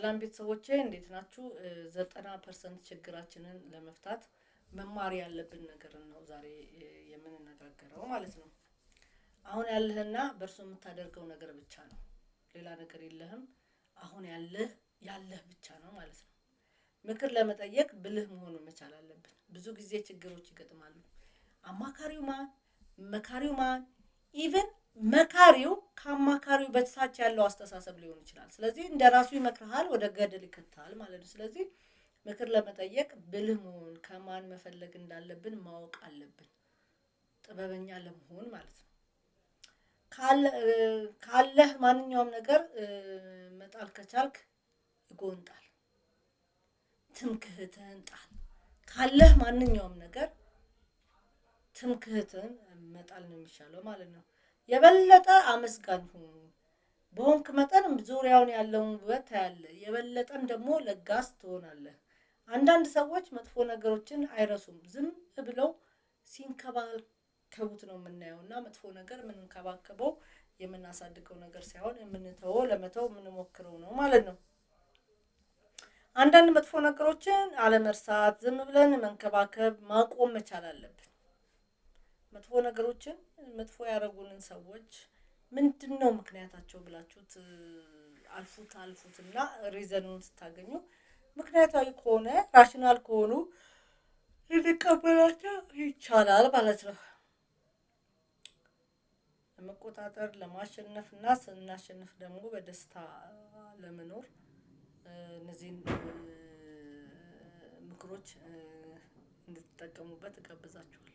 ሰላም ቤተሰቦቼ እንዴት ናችሁ? 90% ችግራችንን ለመፍታት መማር ያለብን ነገር ነው ዛሬ የምንነጋገረው ማለት ነው። አሁን ያለህና በርሱ የምታደርገው ነገር ብቻ ነው። ሌላ ነገር የለህም። አሁን ያለህ ብቻ ነው ማለት ነው። ምክር ለመጠየቅ ብልህ መሆን መቻል አለብን። ብዙ ጊዜ ችግሮች ይገጥማሉ። አማካሪው ማን መካሪው ማን ኢቭን መካሪው ከአማካሪው በታች ያለው አስተሳሰብ ሊሆን ይችላል። ስለዚህ እንደራሱ ይመክርሃል ወደ ገደል ይከታል ማለት ነው። ስለዚህ ምክር ለመጠየቅ ብልህ መሆን ከማን መፈለግ እንዳለብን ማወቅ አለብን። ጥበበኛ ለመሆን ማለት ነው። ካለህ ማንኛውም ነገር መጣል ከቻልክ ይጎንጣል። ትምክህትህን ጣል። ካለህ ማንኛውም ነገር ትምክህትህን መጣል ነው የሚሻለው ማለት ነው። የበለጠ አመስጋኝ ሁኑ። በሆንክ መጠን ዙሪያውን ያለውን ውበት ታያለህ። የበለጠም ደግሞ ለጋስ ትሆናለህ። አንዳንድ ሰዎች መጥፎ ነገሮችን አይረሱም። ዝም ብለው ሲንከባከቡት ነው የምናየውና መጥፎ ነገር የምንከባከበው የምናሳድገው ነገር ሳይሆን የምንተወው ለመተው የምንሞክረው ነው ማለት ነው። አንዳንድ መጥፎ ነገሮችን አለመርሳት፣ ዝም ብለን መንከባከብ ማቆም መቻል አለብን። መጥፎ ነገሮችን መጥፎ ያደረጉንን ሰዎች ምንድነው ምክንያታቸው ብላችሁት አልፉትና ሪዘኑን ስታገኙ ምክንያታዊ ከሆነ ራሽናል ከሆኑ ልንቀበላቸው ይቻላል ማለት ነው። ለመቆጣጠር ለማሸነፍና ስናሸንፍ ደግሞ በደስታ ለመኖር እነዚህን ምክሮች እንድትጠቀሙበት እጋብዛችኋለሁ።